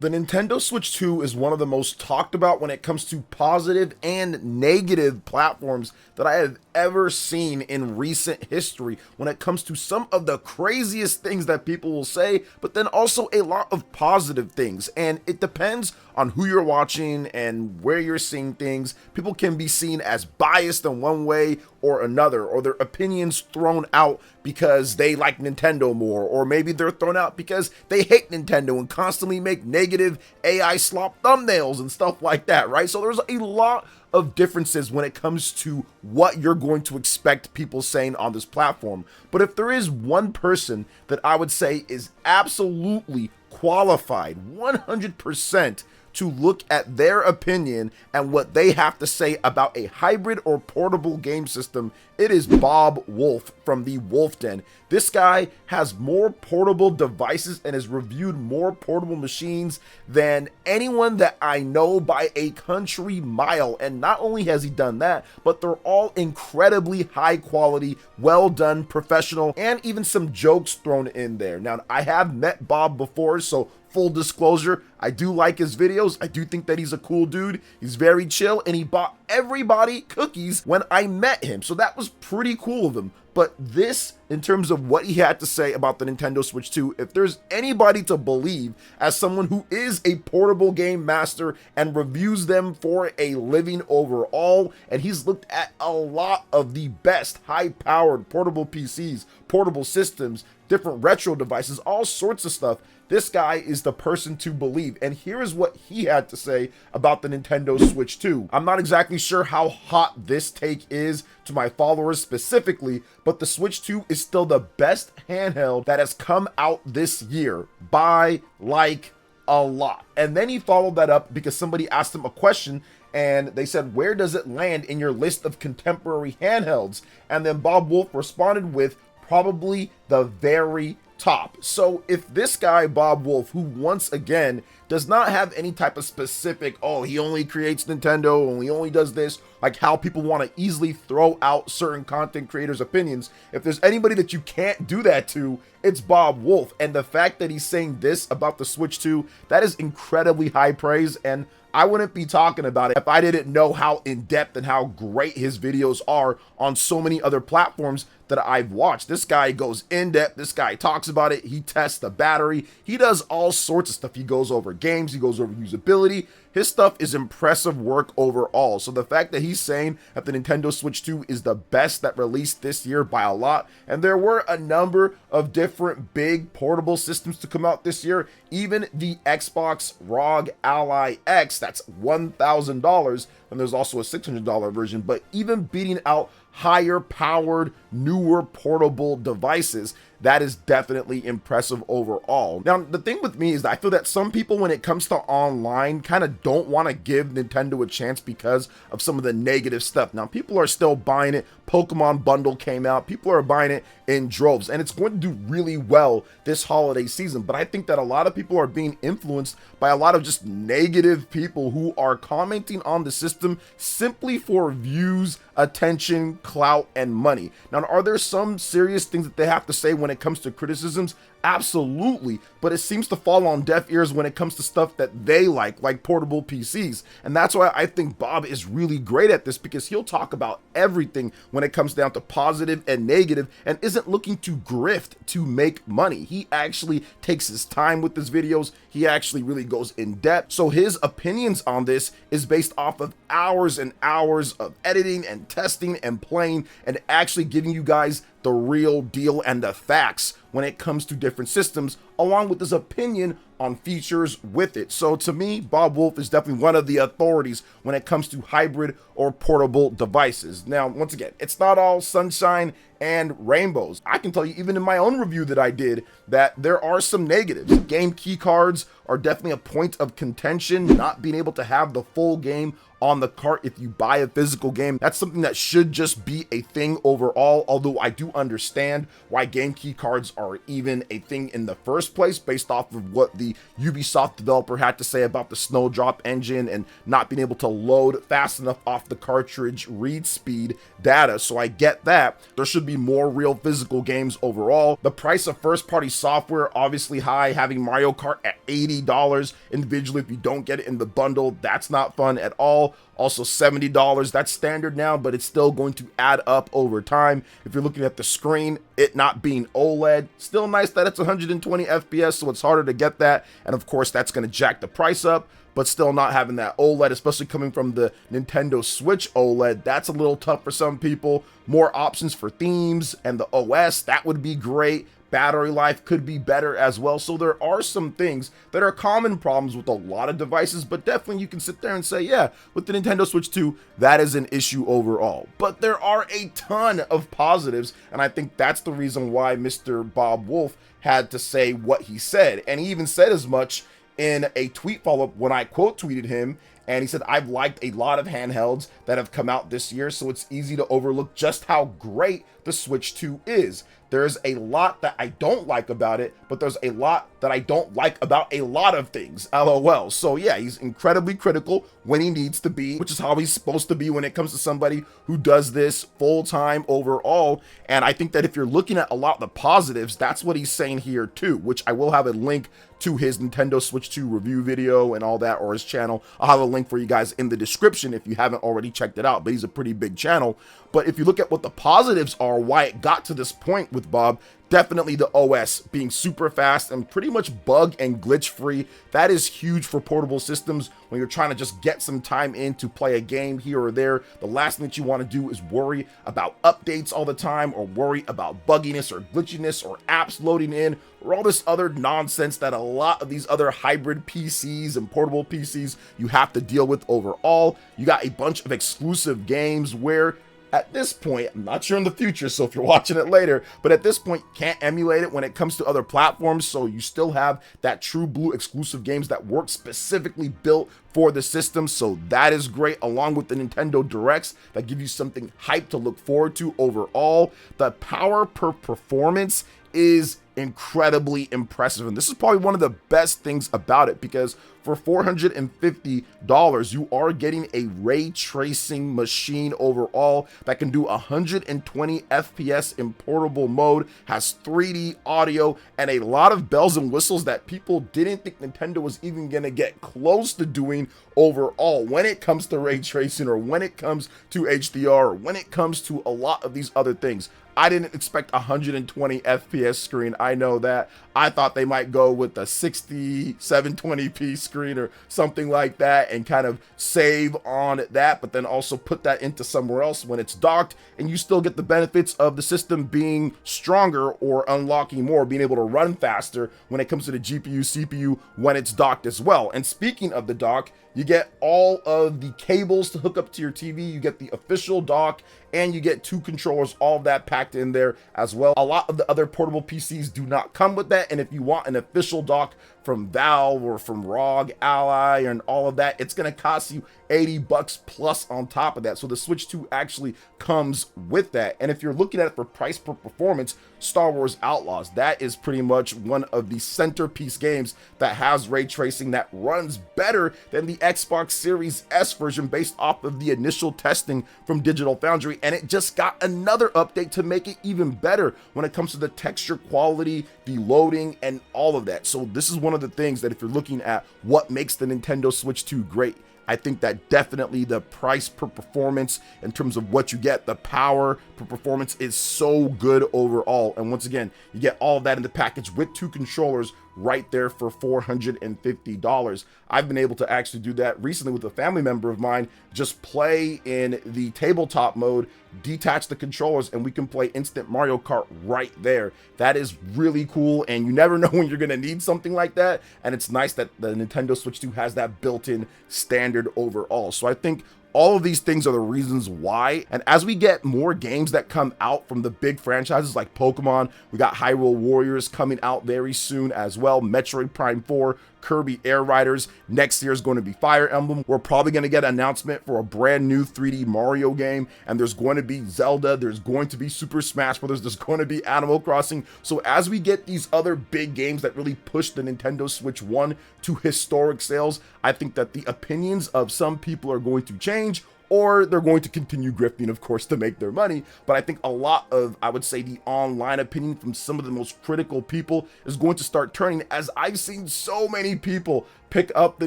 The Nintendo Switch 2 is one of the most talked about when it comes to positive and negative platforms that I have ever seen in recent history when it comes to some of the craziest things that people will say, but then also a lot of positive things. And it depends on who you're watching and where you're seeing things. People can be seen as biased in one way or another, or their opinions thrown out because they like Nintendo more, or maybe they're thrown out because they hate Nintendo and constantly make negative AI slop thumbnails and stuff like that, right? So there's a lot of differences when it comes to what you're going to expect people saying on this platform. But if there is one person that I would say is absolutely qualified 100% to look at their opinion and what they have to say about a hybrid or portable game system, it is Bob Wolf from the Wolf Den. This guy has more portable devices and has reviewed more portable machines than anyone that I know by a country mile. And not only has he done that, but they're all incredibly high quality, well done, professional, and even some jokes thrown in there. Now, I have met Bob before, so full disclosure, I do like his videos. I do think that he's a cool dude. He's very chill, and he bought everybody cookies when I met him. So that was pretty cool of him. But this, in terms of what he had to say about the Nintendo Switch 2, if there's anybody to believe as someone who is a portable game master and reviews them for a living overall, and he's looked at a lot of the best high-powered portable PCs, portable systems, different retro devices, all sorts of stuff, this guy is the person to believe. And here is what he had to say about the Nintendo Switch 2. I'm not exactly sure how hot this take is to my followers specifically, but the Switch 2 is still the best handheld that has come out this year by like a lot. And then he followed that up because somebody asked him a question and they said, where does it land in your list of contemporary handhelds? And then Bob Wolf responded with probably the very top. So if this guy, Bob Wolf, who once again does not have any type of specific, oh, he only creates Nintendo, and he only does this, like how people want to easily throw out certain content creators' opinions, if there's anybody that you can't do that to, it's Bob Wolf. And the fact that he's saying this about the Switch 2, that is incredibly high praise, and I wouldn't be talking about it if I didn't know how in-depth and how great his videos are on so many other platforms that I've watched. This guy goes in-depth, this guy talks about it, he tests the battery, he does all sorts of stuff. He goes over games, he goes over usability. His stuff is impressive work overall. So the fact that he's saying that the Nintendo Switch 2 is the best that released this year by a lot, and there were a number of different big portable systems to come out this year, even the Xbox ROG Ally X, that's $1,000, and there's also a $600 version, but even beating out higher powered, newer portable devices, that is definitely impressive overall. Now, the thing with me is that I feel that some people, when it comes to online, kind of don't want to give Nintendo a chance because of some of the negative stuff. Now, people are still buying it. Pokemon Bundle came out. People are buying it in droves, and it's going to do really well this holiday season. But I think that a lot of people are being influenced by a lot of just negative people who are commenting on the system simply for views, attention, clout, and money. Now, are there some serious things that they have to say when it comes to criticisms? Absolutely, but it seems to fall on deaf ears when it comes to stuff that they like portable PCs. And that's why I think Bob is really great at this, because he'll talk about everything when it comes down to positive and negative, and isn't looking to grift to make money. He actually takes his time with his videos. He actually really goes in depth. So his opinions on this is based off of hours and hours of editing and testing and playing and actually giving you guys the real deal and the facts when it comes to different systems, along with his opinion on features with it. So to me, Bob Wolf is definitely one of the authorities when it comes to hybrid or portable devices. Now, once again, it's not all sunshine and rainbows. I can tell you, even in my own review that I did, that there are some negatives. Game key cards are definitely a point of contention. Not being able to have the full game on the cart if you buy a physical game, that's something that should just be a thing overall, although I do understand why game key cards are even a thing in the first place, based off of what the Ubisoft developer had to say about the Snowdrop engine and not being able to load fast enough off the cartridge read speed data. So I get that. There should be more real physical games overall. The price of first-party software, obviously high. Having Mario Kart at $80 individually, if you don't get it in the bundle, that's not fun at all. Also $70, that's standard now, but it's still going to add up over time. If you're looking at the screen, it not being OLED, still nice that it's 120 FPS, so it's harder to get that. And of course, that's going to jack the price up, but still not having that OLED, especially coming from the Nintendo Switch OLED, that's a little tough for some people. More options for themes and the OS, that would be great. Battery life could be better as well. So there are some things that are common problems with a lot of devices, but definitely you can sit there and say, yeah, with the Nintendo Switch 2, that is an issue overall. But there are a ton of positives, and I think that's the reason why Mr. Bob Wolf had to say what he said. And he even said as much in a tweet follow-up when I quote tweeted him, and he said, I've liked a lot of handhelds that have come out this year, so it's easy to overlook just how great the Switch 2 is. There's a lot that I don't like about it, but there's a lot that I don't like about a lot of things, LOL. So yeah, he's incredibly critical when he needs to be, which is how he's supposed to be when it comes to somebody who does this full-time overall. And I think that if you're looking at a lot of the positives, that's what he's saying here too, which I will have a link to his Nintendo Switch 2 review video and all that, or his channel. I'll have a link for you guys in the description if you haven't already checked it out, but he's a pretty big channel. But if you look at what the positives are, why it got to this point with Bob, definitely the OS being super fast and pretty much bug and glitch free. That is huge for portable systems when you're trying to just get some time in to play a game here or there. The last thing that you want to do is worry about updates all the time, or worry about bugginess or glitchiness or apps loading in, or all this other nonsense that a lot of these other hybrid PCs and portable PCs you have to deal with overall. You got a bunch of exclusive games where at this point, I'm not sure in the future, so if you're watching it later, but at this point, you can't emulate it when it comes to other platforms, so you still have that true blue exclusive games that work specifically built for the system, so that is great, along with the Nintendo Directs that give you something hype to look forward to overall. The power per performance is incredibly impressive, and this is probably one of the best things about it, because for $450 you are getting a ray tracing machine overall that can do 120 FPS in portable mode, has 3D audio, and a lot of bells and whistles that people didn't think Nintendo was even gonna get close to doing overall when it comes to ray tracing, or when it comes to HDR, or when it comes to a lot of these other things. I didn't expect 120 FPS screen, I know that. I thought they might go with a 60, 720p screen or something like that and kind of save on that, but then also put that into somewhere else when it's docked, and you still get the benefits of the system being stronger or unlocking more, being able to run faster when it comes to the GPU, CPU when it's docked as well. And speaking of the dock, you get all of the cables to hook up to your TV, you get the official dock, and you get 2 controllers, all of that packed in there as well. A lot of the other portable PCs do not come with that, and if you want an official dock from Valve or from ROG Ally and all of that, it's going to cost you $80 plus on top of that. So the Switch 2 actually comes with that. And if you're looking at it for price per performance, Star Wars Outlaws, that is pretty much one of the centerpiece games that has ray tracing that runs better than the Xbox Series S version based off of the initial testing from Digital Foundry, and it just got another update to make it even better when it comes to the texture quality, the loading, and all of that. So this is one of the things that if you're looking at what makes the Nintendo Switch 2 great, I think that definitely the price per performance in terms of what you get, the power per performance is so good overall. And once again, you get all of that in the package with 2 controllers right there for $450. I've been able to actually do that recently with a family member of mine, just play in the tabletop mode, detach the controllers, and we can play instant Mario Kart right there. That is really cool, and you never know when you're gonna need something like that, and it's nice that the Nintendo Switch 2 has that built-in standard overall. So I think all of these things are the reasons why. And as we get more games that come out from the big franchises like Pokemon, we got Hyrule Warriors coming out very soon as well, Metroid Prime 4, Kirby Air Riders. Next year is going to be Fire Emblem. We're probably going to get an announcement for a brand new 3D Mario game, and there's going to be Zelda, there's going to be Super Smash Bros., there's going to be Animal Crossing. So as we get these other big games that really push the Nintendo Switch 1 to historic sales, I think that the opinions of some people are going to change, or they're going to continue grifting, of course, to make their money. But I think a lot of, I would say, the online opinion from some of the most critical people is going to start turning, as I've seen so many people pick up the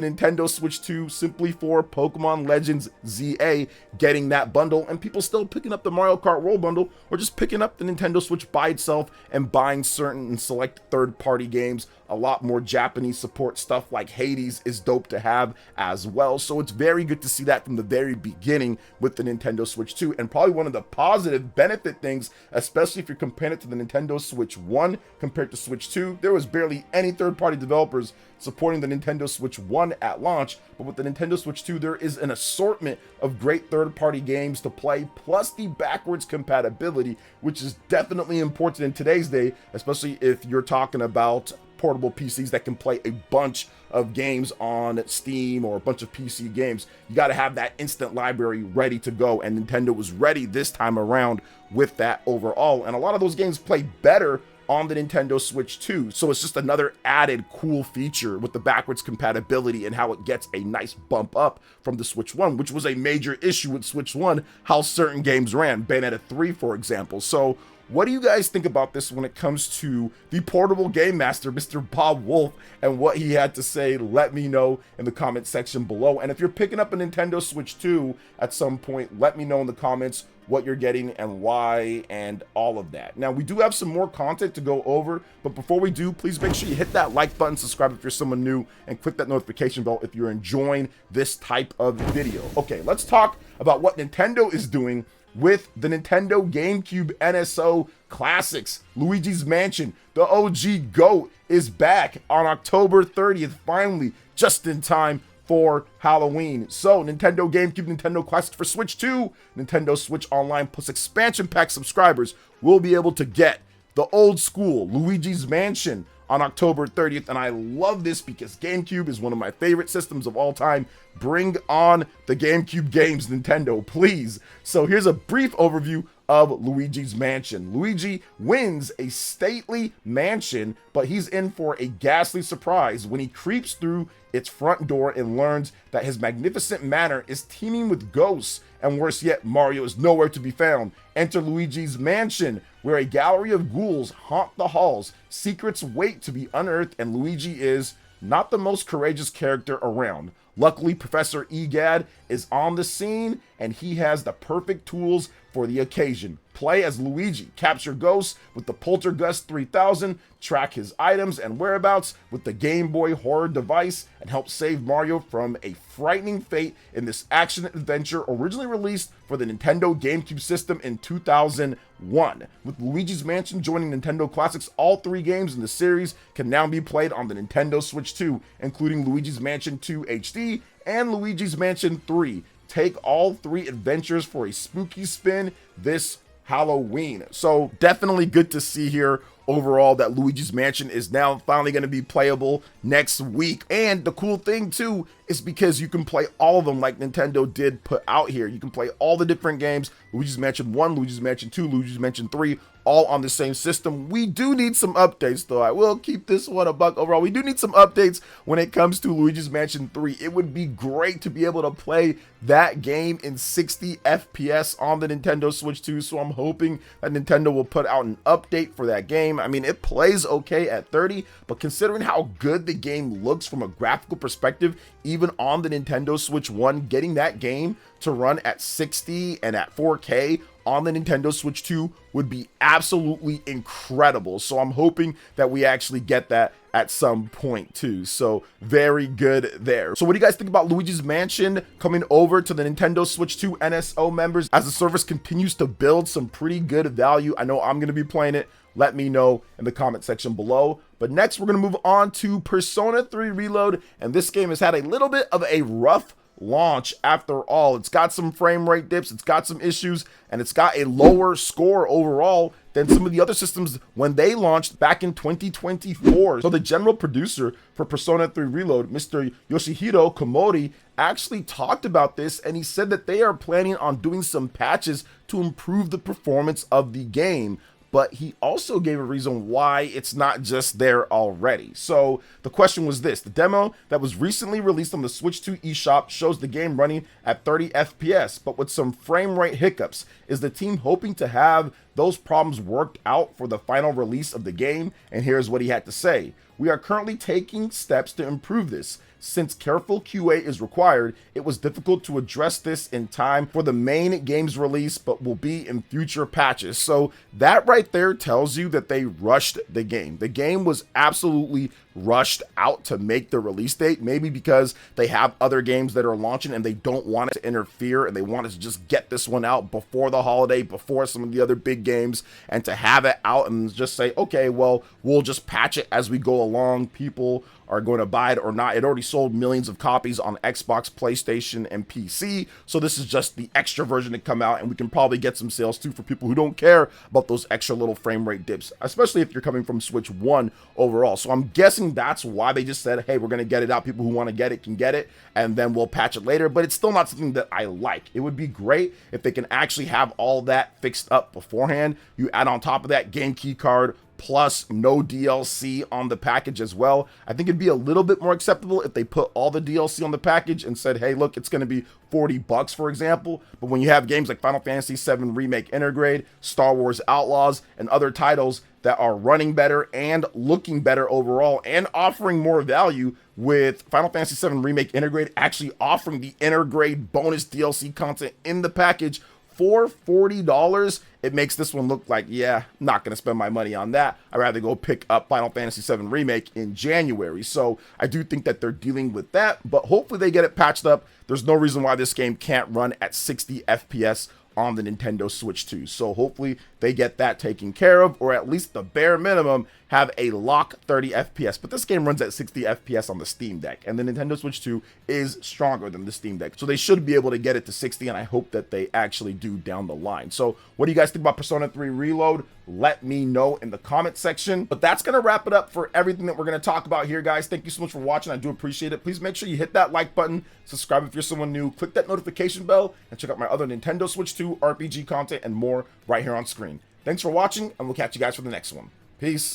Nintendo Switch 2 simply for Pokemon Legends ZA getting that bundle, and people still picking up the Mario Kart World bundle, or just picking up the Nintendo Switch by itself and buying certain and select third-party games. A lot more Japanese support stuff like Hades is dope to have as well. So it's very good to see that from the very beginning with the Nintendo Switch 2, and probably one of the positive benefit things, especially if you're comparing it to the Nintendo Switch 1 compared to Switch 2, there was barely any third-party developers supporting the Nintendo Switch 1 at launch, but with the Nintendo Switch 2, there is an assortment of great third-party games to play, plus the backwards compatibility, which is definitely important in today's day, especially if you're talking about portable PCs that can play a bunch of games on Steam or a bunch of PC games. You got to have that instant library ready to go, and Nintendo was ready this time around with that overall, and a lot of those games play better on the Nintendo Switch 2. So it's just another added cool feature with the backwards compatibility and how it gets a nice bump up from the Switch 1, which was a major issue with Switch 1, how certain games ran, Bayonetta 3 for example. So what do you guys think about this when it comes to the portable game master, Mr. Bob Wolf, and what he had to say? Let me know in the comment section below. And if you're picking up a Nintendo Switch 2 at some point, let me know in the comments what you're getting and why and all of that. Now, we do have some more content to go over, but before we do, please make sure you hit that like button, subscribe if you're someone new, and click that notification bell if you're enjoying this type of video. Okay, let's talk about what Nintendo is doing with the Nintendo GameCube NSO Classics. Luigi's Mansion, the OG GOAT, is back on October 30th, finally, just in time for Halloween. So Nintendo GameCube, Nintendo Classics for Switch 2, Nintendo Switch Online plus expansion pack subscribers will be able to get the old school Luigi's Mansion on October 30th, and I love this because GameCube is one of my favorite systems of all time. Bring on the GameCube games, Nintendo, please. So here's a brief overview of Luigi's Mansion. Luigi wins a stately mansion, but he's in for a ghastly surprise when he creeps through its front door and learns that his magnificent manor is teeming with ghosts, and worse yet, Mario is nowhere to be found. Enter Luigi's Mansion, where a gallery of ghouls haunt the halls, secrets wait to be unearthed, and Luigi is not the most courageous character around. Luckily, Professor Egad is on the scene, and he has the perfect tools for the occasion. Play as Luigi, capture ghosts with the Poltergust 3000, track his items and whereabouts with the Game Boy horror device, and help save Mario from a frightening fate in this action-adventure originally released for the Nintendo GameCube system in 2001. With Luigi's Mansion joining Nintendo Classics, all 3 games in the series can now be played on the Nintendo Switch 2, including Luigi's Mansion 2 HD and Luigi's Mansion 3. Take all 3 adventures for a spooky spin this Halloween. So definitely good to see here overall that Luigi's Mansion is now finally going to be playable next week. And the cool thing too is because you can play all of them like Nintendo did put out here. You can play all the different games, Luigi's Mansion 1, Luigi's Mansion 2, Luigi's Mansion 3, all on the same system. We do need some updates though. I will keep this one a buck overall. We do need some updates when it comes to Luigi's Mansion 3. It would be great to be able to play that game in 60 FPS on the Nintendo Switch 2. So I'm hoping that Nintendo will put out an update for that game. I mean, it plays okay at 30, but considering how good the game looks from a graphical perspective, even on the Nintendo Switch 1, getting that game to run at 60 and at 4K on the Nintendo Switch 2 would be absolutely incredible. So I'm hoping that we actually get that at some point too. So very good there. So what do you guys think about Luigi's Mansion coming over to the Nintendo Switch 2 NSO members as the service continues to build some pretty good value? I know I'm going to be playing it. Let me know in the comment section below. But next we're going to move on to Persona 3 Reload, and this game has had a little bit of a rough launch after all. It's got some frame rate dips, it's got some issues, and it's got a lower score overall than some of the other systems when they launched back in 2024. So the general producer for Persona 3 Reload, Mr. Yoshihiro Komori, actually talked about this, and he said that they are planning on doing some patches to improve the performance of the game. But he also gave a reason why it's not just there already. So the question was this: the demo that was recently released on the Switch 2 eShop shows the game running at 30 FPS, but with some frame rate hiccups. Is the team hoping to have those problems worked out for the final release of the game? And here's what he had to say: "We are currently taking steps to improve this. Since careful QA is required, it was difficult to address this in time for the main game's release, but will be in future patches." So that right there tells you that they rushed the game. The game was absolutely rushed out to make the release date, maybe because they have other games that are launching and they don't want it to interfere, and they wanted to just get this one out before the holiday, before some of the other big games, and to have it out and just say, okay, well, we'll just patch it as we go along. People are going to buy it or not. It already sold millions of copies on Xbox, PlayStation, and PC, so this is just the extra version to come out, and we can probably get some sales too for people who don't care about those extra little frame rate dips, especially if you're coming from Switch 1 overall. So I'm guessing that's why they just said, hey, we're going to get it out. People who want to get it can get it, and then we'll patch it later. But it's still not something that I like. It would be great if they can actually have all that fixed up beforehand. You add on top of that game key card, plus no DLC on the package as well. I think it'd be a little bit more acceptable if they put all the DLC on the package and said, hey, look, it's going to be $40, for example. But when you have games like Final Fantasy VII Remake Intergrade, Star Wars Outlaws, and other titles that are running better and looking better overall and offering more value, with Final Fantasy VII Remake Intergrade actually offering the Intergrade bonus DLC content in the package for $40, it makes this one look like, yeah, I'm not going to spend my money on that. I'd rather go pick up Final Fantasy VII Remake in January. So I do think that they're dealing with that, but hopefully they get it patched up. There's no reason why this game can't run at 60 FPS on the Nintendo Switch 2. So hopefully they get that taken care of, or at least the bare minimum have a lock 30 FPS. But this game runs at 60 FPS on the Steam Deck, and the Nintendo Switch 2 is stronger than the Steam Deck. So they should be able to get it to 60, and I hope that they actually do down the line. So what do you guys think about Persona 3 Reload? Let me know in the comment section. But that's going to wrap it up for everything that we're going to talk about here, guys. Thank you so much for watching. I do appreciate it. Please make sure you hit that like button, subscribe if you're someone new, click that notification bell, and check out my other Nintendo Switch 2 RPG content and more right here on screen. Thanks for watching, and we'll catch you guys for the next one. Peace.